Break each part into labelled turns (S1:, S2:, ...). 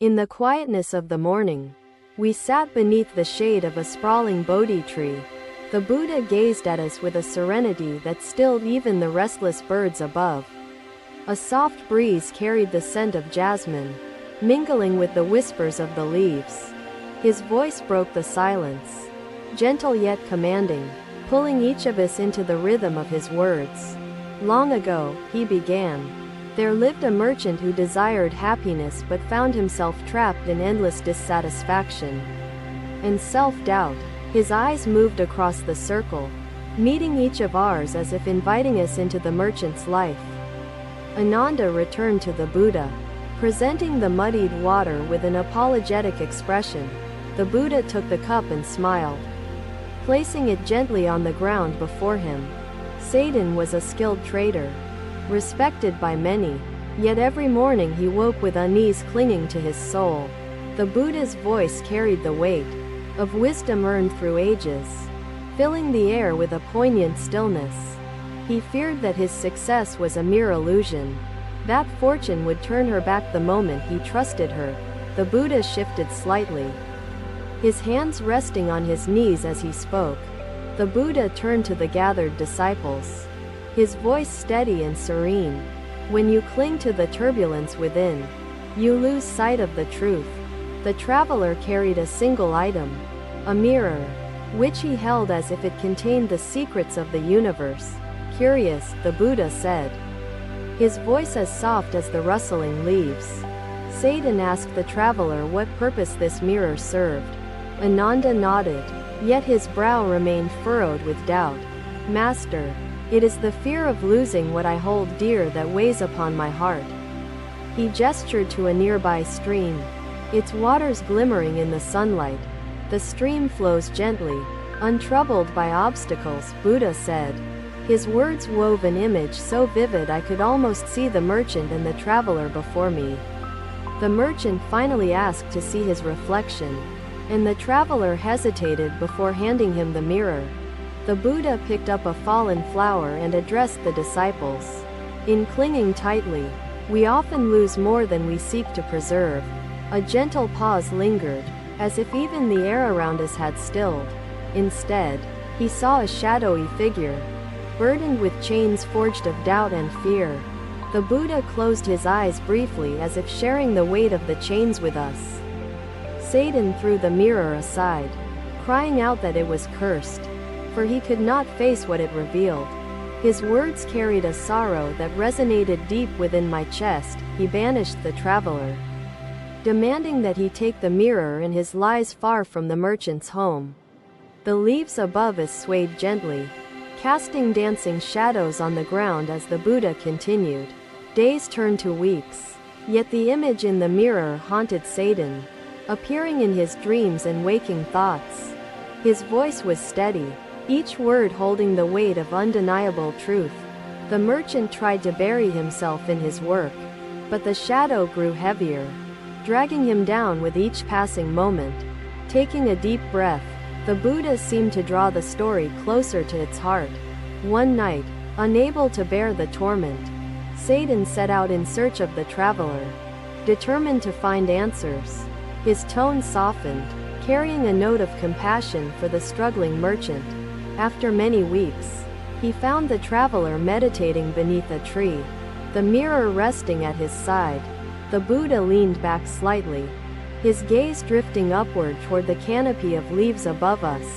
S1: In the quietness of the morning, we sat beneath the shade of a sprawling Bodhi tree. The Buddha gazed at us with a serenity that stilled even the restless birds above. A soft breeze carried the scent of jasmine, mingling with the whispers of the leaves. His voice broke the silence, gentle yet commanding, pulling each of us into the rhythm of his words. Long ago, he began, there lived a merchant who desired happiness but found himself trapped in endless dissatisfaction and self-doubt. His eyes moved across the circle, meeting each of ours as if inviting us into the merchant's life. Ananda returned to the Buddha, presenting the muddied water with an apologetic expression. The Buddha took the cup and smiled, placing it gently on the ground before him. Satan was a skilled trader, respected by many, yet every morning he woke with unease clinging to his soul. The Buddha's voice carried the weight of wisdom earned through ages, filling the air with a poignant stillness. He feared that his success was a mere illusion, that fortune would turn her back the moment he trusted her. The Buddha shifted slightly, his hands resting on his knees as he spoke. The Buddha turned to the gathered disciples, his voice steady and serene. When you cling to the turbulence within, you lose sight of the truth. The traveler carried a single item, a mirror, which he held as if it contained the secrets of the universe. Curious, the Buddha said, his voice as soft as the rustling leaves. Satan asked the traveler what purpose this mirror served. Ananda nodded, yet his brow remained furrowed with doubt. Master, it is the fear of losing what I hold dear that weighs upon my heart. He gestured to a nearby stream, its waters glimmering in the sunlight. The stream flows gently, untroubled by obstacles, Buddha said. His words wove an image so vivid I could almost see the merchant and the traveler before me. The merchant finally asked to see his reflection, and the traveler hesitated before handing him the mirror. The Buddha picked up a fallen flower and addressed the disciples. In clinging tightly, we often lose more than we seek to preserve. A gentle pause lingered, as if even the air around us had stilled. Instead, he saw a shadowy figure, burdened with chains forged of doubt and fear. The Buddha closed his eyes briefly as if sharing the weight of the chains with us. Satan threw the mirror aside, crying out that it was cursed, for he could not face what it revealed. His words carried a sorrow that resonated deep within my chest. He banished the traveler, demanding that he take the mirror and his lies far from the merchant's home. The leaves above us swayed gently, casting dancing shadows on the ground as the Buddha continued. Days turned to weeks, yet the image in the mirror haunted Satan, appearing in his dreams and waking thoughts. His voice was steady, each word holding the weight of undeniable truth. The merchant tried to bury himself in his work, but the shadow grew heavier, dragging him down with each passing moment. Taking a deep breath, the Buddha seemed to draw the story closer to its heart. One night, unable to bear the torment, Satan set out in search of the traveler, determined to find answers. His tone softened, carrying a note of compassion for the struggling merchant. After many weeks, he found the traveler meditating beneath a tree, the mirror resting at his side. The Buddha leaned back slightly, his gaze drifting upward toward the canopy of leaves above us.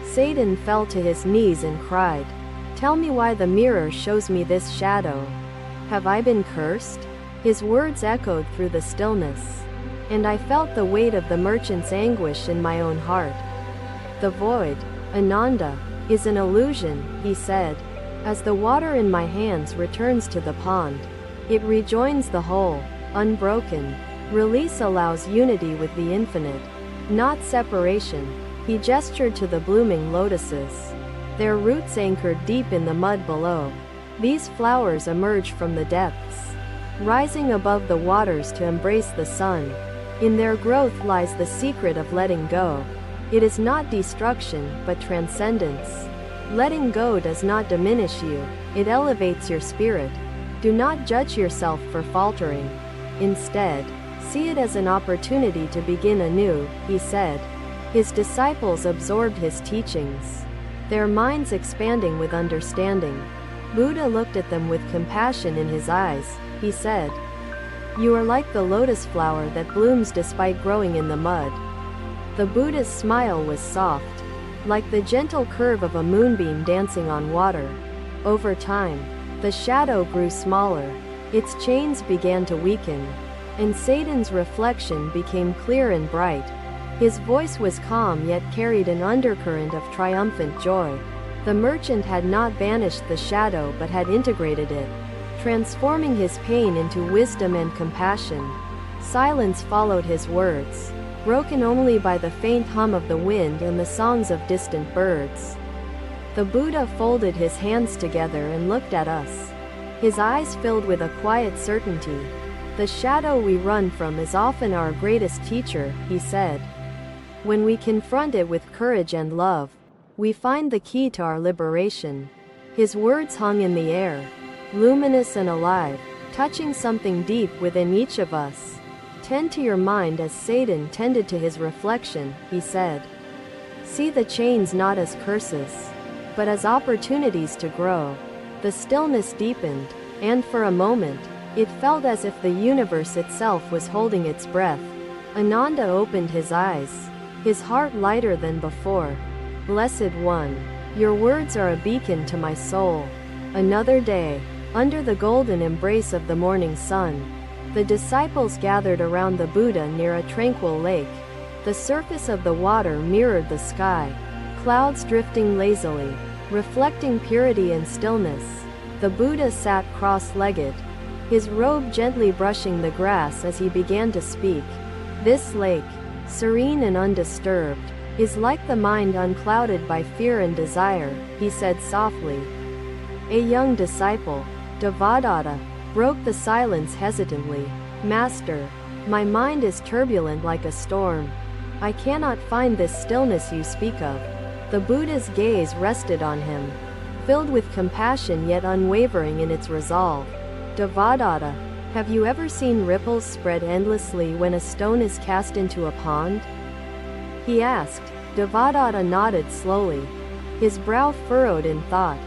S1: Satan fell to his knees and cried, "Tell me why the mirror shows me this shadow. Have I been cursed?" His words echoed through the stillness, and I felt the weight of the merchant's anguish in my own heart. "The void, Ananda, is an illusion," he said. "As the water in my hands returns to the pond, it rejoins the whole, unbroken. Release allows unity with the infinite, not separation." He gestured to the blooming lotuses, their roots anchored deep in the mud below. These flowers emerge from the depths, rising above the waters to embrace the sun. In their growth lies the secret of letting go. It is not destruction, but transcendence. Letting go does not diminish you, it elevates your spirit. Do not judge yourself for faltering. Instead, See it as an opportunity to begin anew, he said. His disciples absorbed his teachings, their minds expanding with understanding. Buddha looked at them with compassion in his eyes. He said, "You are like the lotus flower that blooms despite growing in the mud." The Buddha's smile was soft, like the gentle curve of a moonbeam dancing on water. Over time, the shadow grew smaller, its chains began to weaken, and Satan's reflection became clear and bright. His voice was calm yet carried an undercurrent of triumphant joy. The merchant had not banished the shadow but had integrated it, transforming his pain into wisdom and compassion. Silence followed his words, broken only by the faint hum of the wind and the songs of distant birds. The Buddha folded his hands together and looked at us. His eyes filled with a quiet certainty. "The shadow we run from is often our greatest teacher," he said. "When we confront it with courage and love, we find the key to our liberation." His words hung in the air, luminous and alive, touching something deep within each of us. "Tend to your mind as Satan tended to his reflection," he said. "See the chains not as curses, but as opportunities to grow." The stillness deepened, and for a moment, it felt as if the universe itself was holding its breath. Ananda opened his eyes, his heart lighter than before. "Blessed One, your words are a beacon to my soul." Another day, under the golden embrace of the morning sun, the disciples gathered around the Buddha near a tranquil lake. The surface of the water mirrored the sky, clouds drifting lazily, reflecting purity and stillness. The Buddha sat cross-legged, his robe gently brushing the grass as he began to speak. "This lake, serene and undisturbed, is like the mind unclouded by fear and desire," he said softly. A young disciple, Devadatta, broke the silence hesitantly. "Master, my mind is turbulent like a storm. I cannot find this stillness you speak of." The Buddha's gaze rested on him, filled with compassion yet unwavering in its resolve. "Devadatta, have you ever seen ripples spread endlessly when a stone is cast into a pond?" he asked. Devadatta nodded slowly, his brow furrowed in thought.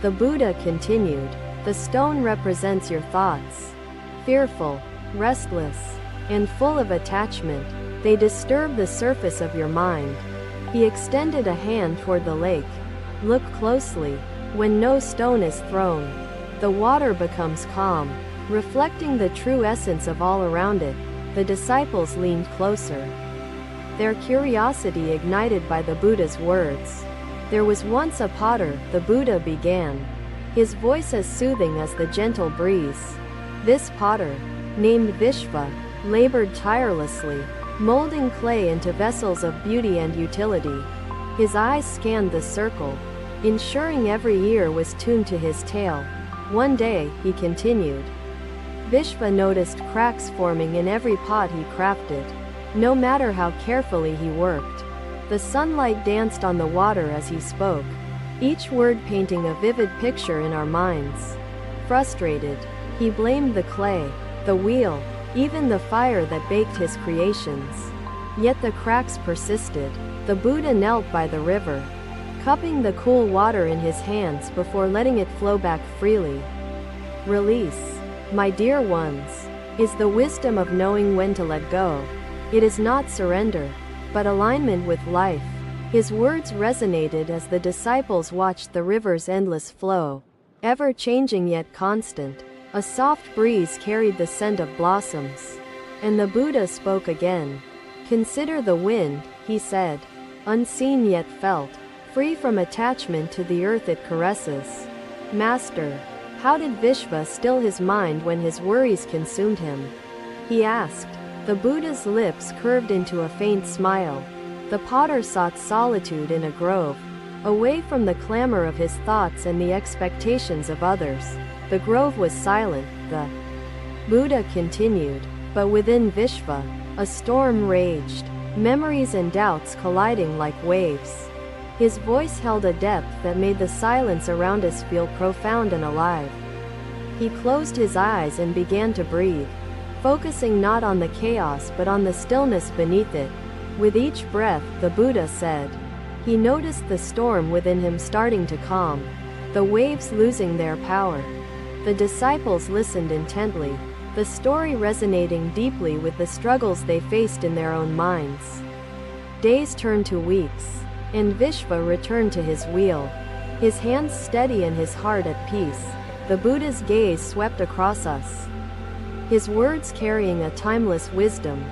S1: The Buddha continued, "The stone represents your thoughts. Fearful, restless, and full of attachment, they disturb the surface of your mind." He extended a hand toward the lake. "Look closely. When no stone is thrown, the water becomes calm, reflecting the true essence of all around it." The disciples leaned closer, their curiosity ignited by the Buddha's words. "There was once a potter," the Buddha began, his voice as soothing as the gentle breeze. "This potter, named Vishva, labored tirelessly, molding clay into vessels of beauty and utility." His eyes scanned the circle, ensuring every ear was tuned to his tale. "One day," he continued, "Vishva noticed cracks forming in every pot he crafted. No matter how carefully he worked, the sunlight danced on the water as he spoke, each word painting a vivid picture in our minds. Frustrated, he blamed the clay, the wheel, even the fire that baked his creations. Yet the cracks persisted. The Buddha knelt by the river, cupping the cool water in his hands before letting it flow back freely. "Release, my dear ones, is the wisdom of knowing when to let go. It is not surrender, but alignment with life." His words resonated as the disciples watched the river's endless flow, ever changing yet constant. A soft breeze carried the scent of blossoms, and the Buddha spoke again. "Consider the wind," he said, "unseen yet felt, free from attachment to the earth it caresses." "Master, how did Vishva still his mind when his worries consumed him?" he asked. The Buddha's lips curved into a faint smile. The potter sought solitude in a grove, away from the clamor of his thoughts and the expectations of others. The grove was silent, the Buddha continued, but within Vishva, a storm raged, memories and doubts colliding like waves. His voice held a depth that made the silence around us feel profound and alive. He closed his eyes and began to breathe, focusing not on the chaos but on the stillness beneath it. With each breath, the Buddha said. He noticed the storm within him starting to calm, the waves losing their power. The disciples listened intently, the story resonating deeply with the struggles they faced in their own minds. Days turned to weeks, and Vishva returned to his wheel, his hands steady and his heart at peace. The Buddha's gaze swept across us, his words carrying a timeless wisdom.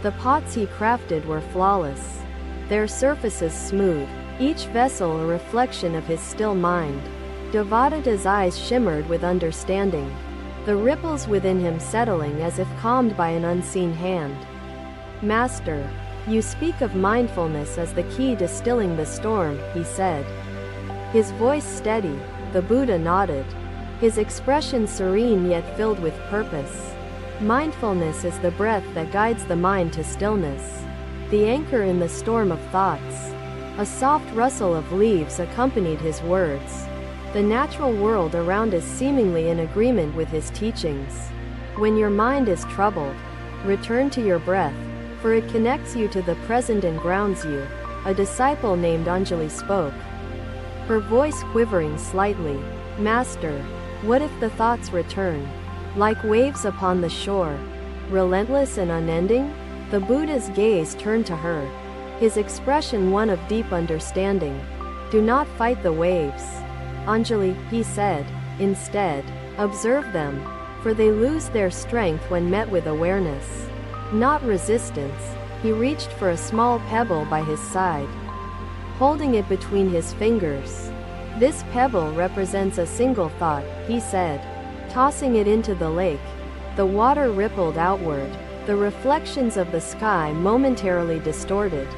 S1: The pots he crafted were flawless, their surfaces smooth, each vessel a reflection of his still mind. Devadatta's eyes shimmered with understanding, the ripples within him settling as if calmed by an unseen hand. Master, you speak of mindfulness as the key to stilling the storm, he said. His voice steady. The Buddha nodded, his expression serene yet filled with purpose. Mindfulness is the breath that guides the mind to stillness, the anchor in the storm of thoughts. A soft rustle of leaves accompanied his words, the natural world around us seemingly in agreement with his teachings. When your mind is troubled, return to your breath, for it connects you to the present and grounds you. A disciple named Anjali spoke, her voice quivering slightly. Master, what if the thoughts return, like waves upon the shore, relentless and unending? The Buddha's gaze turned to her, his expression one of deep understanding. Do not fight the waves, Anjali, he said. Instead, observe them, for they lose their strength when met with awareness, not resistance. He reached for a small pebble by his side, holding it between his fingers. This pebble represents a single thought, he said, tossing it into the lake. The water rippled outward, the reflections of the sky momentarily distorted.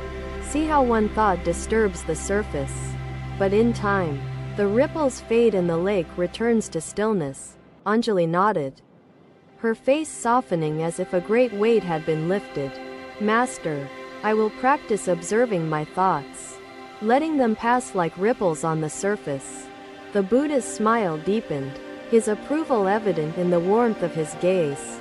S1: See how one thought disturbs the surface, but in time, the ripples fade and the lake returns to stillness. Anjali nodded, her face softening as if a great weight had been lifted. Master, I will practice observing my thoughts, letting them pass like ripples on the surface. The Buddha's smile deepened, his approval evident in the warmth of his gaze.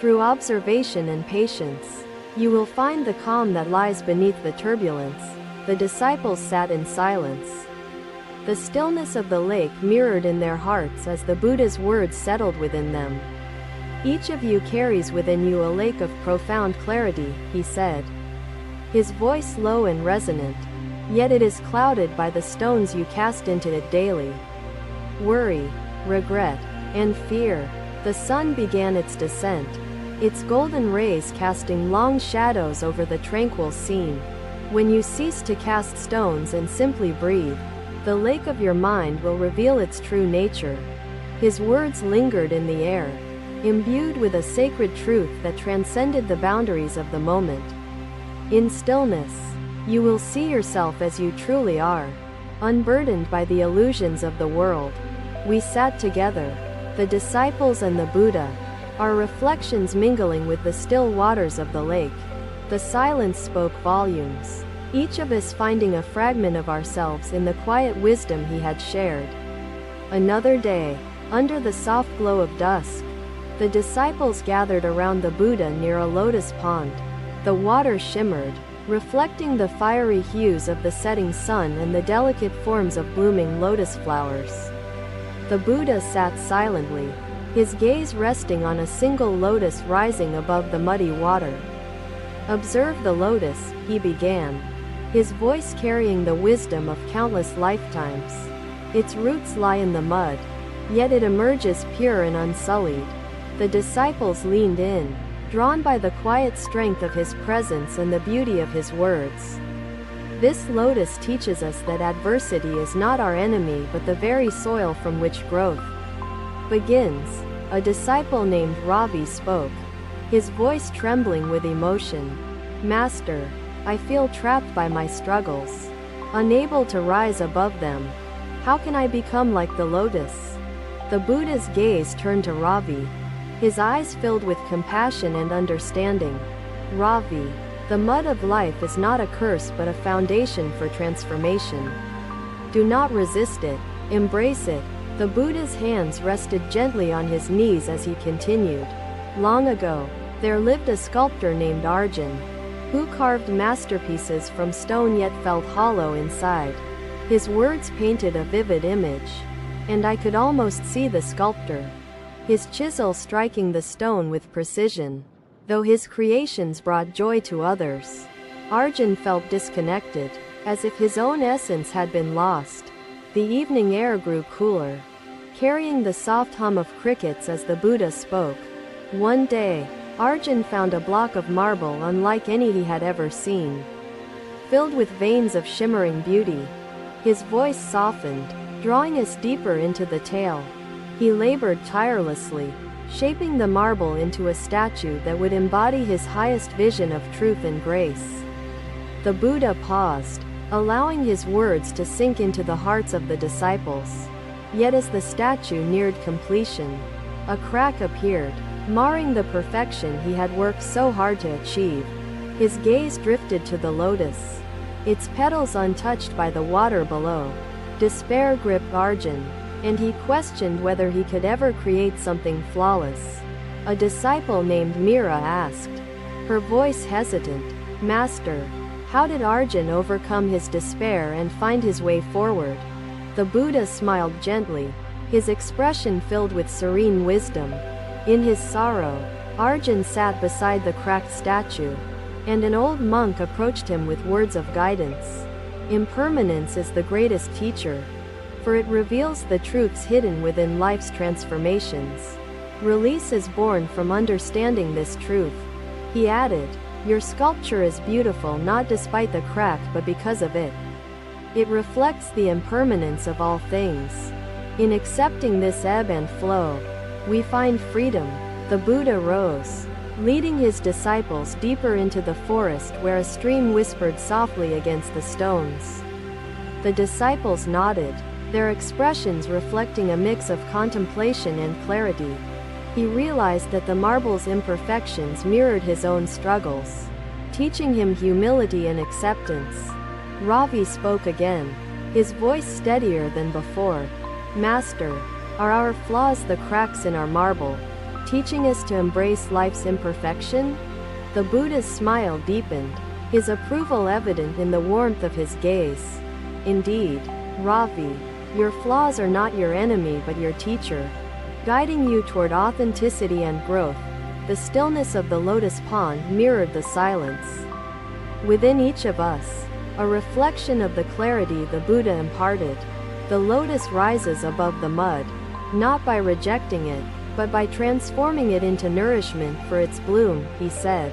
S1: Through observation and patience, you will find the calm that lies beneath the turbulence. The disciples sat in silence, the stillness of the lake mirrored in their hearts as the Buddha's words settled within them. Each of you carries within you a lake of profound clarity, he said, his voice low and resonant, yet it is clouded by the stones you cast into it daily. Worry, regret, and fear. The sun began its descent, its golden rays casting long shadows over the tranquil scene. When you cease to cast stones and simply breathe, the lake of your mind will reveal its true nature. His words lingered in the air, imbued with a sacred truth that transcended the boundaries of the moment. In stillness, you will see yourself as you truly are, unburdened by the illusions of the world. We sat together, the disciples and the Buddha, our reflections mingling with the still waters of the lake. The silence spoke volumes, each of us finding a fragment of ourselves in the quiet wisdom he had shared. Another day, under the soft glow of dusk, the disciples gathered around the Buddha near a lotus pond. The water shimmered, reflecting the fiery hues of the setting sun and the delicate forms of blooming lotus flowers. The Buddha sat silently, his gaze resting on a single lotus rising above the muddy water. Observe the lotus, he began, his voice carrying the wisdom of countless lifetimes. Its roots lie in the mud, yet it emerges pure and unsullied. The disciples leaned in, drawn by the quiet strength of his presence and the beauty of his words. This lotus teaches us that adversity is not our enemy but the very soil from which growth begins. A disciple named Ravi spoke, his voice trembling with emotion. Master, I feel trapped by my struggles, unable to rise above them. How can I become like the lotus? The Buddha's gaze turned to Ravi, his eyes filled with compassion and understanding. Ravi, the mud of life is not a curse but a foundation for transformation. Do not resist it, embrace it. The Buddha's hands rested gently on his knees as he continued. Long ago, there lived a sculptor named Arjun, who carved masterpieces from stone yet felt hollow inside. His words painted a vivid image, and I could almost see the sculptor, his chisel striking the stone with precision. Though his creations brought joy to others, Arjun felt disconnected, as if his own essence had been lost. The evening air grew cooler, carrying the soft hum of crickets as the Buddha spoke. One day, Arjun found a block of marble unlike any he had ever seen, filled with veins of shimmering beauty. His voice softened, drawing us deeper into the tale. He labored tirelessly, shaping the marble into a statue that would embody his highest vision of truth and grace. The Buddha paused, allowing his words to sink into the hearts of the disciples. Yet as the statue neared completion, a crack appeared, marring the perfection he had worked so hard to achieve. His gaze drifted to the lotus, its petals untouched by the water below. Despair gripped Arjun, and he questioned whether he could ever create something flawless. A disciple named Mira asked, her voice hesitant, "Master, how did Arjun overcome his despair and find his way forward?" The Buddha smiled gently, his expression filled with serene wisdom. In his sorrow, Arjun sat beside the cracked statue, and an old monk approached him with words of guidance. Impermanence is the greatest teacher, for it reveals the truths hidden within life's transformations. Release is born from understanding this truth. He added, "Your sculpture is beautiful not despite the crack but because of it. It reflects the impermanence of all things. In accepting this ebb and flow, we find freedom." The Buddha rose, leading his disciples deeper into the forest where a stream whispered softly against the stones. The disciples nodded, their expressions reflecting a mix of contemplation and clarity. He realized that the marble's imperfections mirrored his own struggles, teaching him humility and acceptance. Ravi spoke again, his voice steadier than before. "Master, are our flaws the cracks in our marble, teaching us to embrace life's imperfection?" The Buddha's smile deepened, his approval evident in the warmth of his gaze. "Indeed, Ravi, your flaws are not your enemy but your teacher, guiding you toward authenticity and growth." The stillness of the lotus pond mirrored the silence within each of us, a reflection of the clarity the Buddha imparted. The lotus rises above the mud, not by rejecting it, but by transforming it into nourishment for its bloom, he said.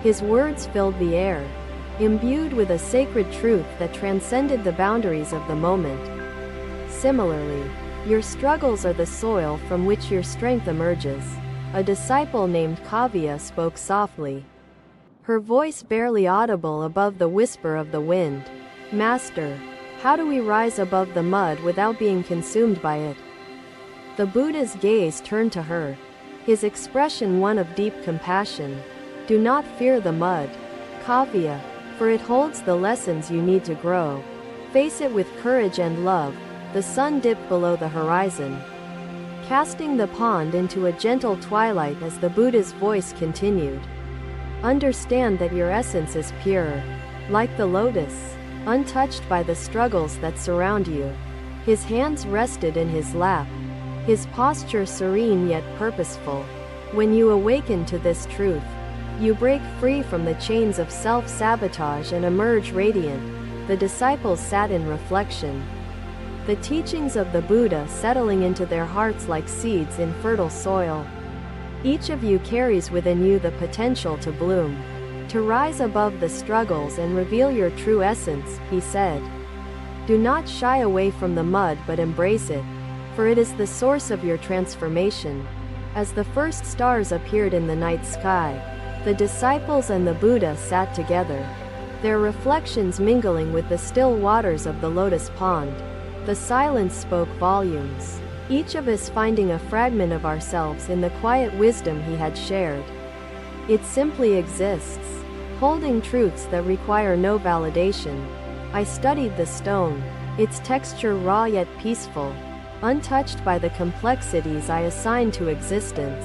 S1: His words filled the air, imbued with a sacred truth that transcended the boundaries of the moment. Similarly, your struggles are the soil from which your strength emerges. A disciple named Kavya spoke softly, her voice barely audible above the whisper of the wind. "Master, how do we rise above the mud without being consumed by it?" The Buddha's gaze turned to her, his expression one of deep compassion. "Do not fear the mud, Kavya, for it holds the lessons you need to grow. Face it with courage and love." The sun dipped below the horizon, casting the pond into a gentle twilight as the Buddha's voice continued. "Understand that your essence is pure, like the lotus, untouched by the struggles that surround you." His hands rested in his lap, his posture serene yet purposeful. When you awaken to this truth, you break free from the chains of self-sabotage and emerge radiant. The disciples sat in reflection, the teachings of the Buddha settling into their hearts like seeds in fertile soil. Each of you carries within you the potential to bloom, to rise above the struggles and reveal your true essence, he said. Do not shy away from the mud but embrace it, for it is the source of your transformation. As the first stars appeared in the night sky, the disciples and the Buddha sat together, their reflections mingling with the still waters of the lotus pond. The silence spoke volumes, each of us finding a fragment of ourselves in the quiet wisdom he had shared. It simply exists, holding truths that require no validation. I studied the stone, its texture raw yet peaceful, untouched by the complexities I assigned to existence.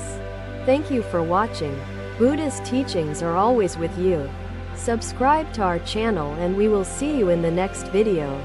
S1: Thank you for watching. Buddha's teachings are always with you. Subscribe to our channel and we will see you in the next video.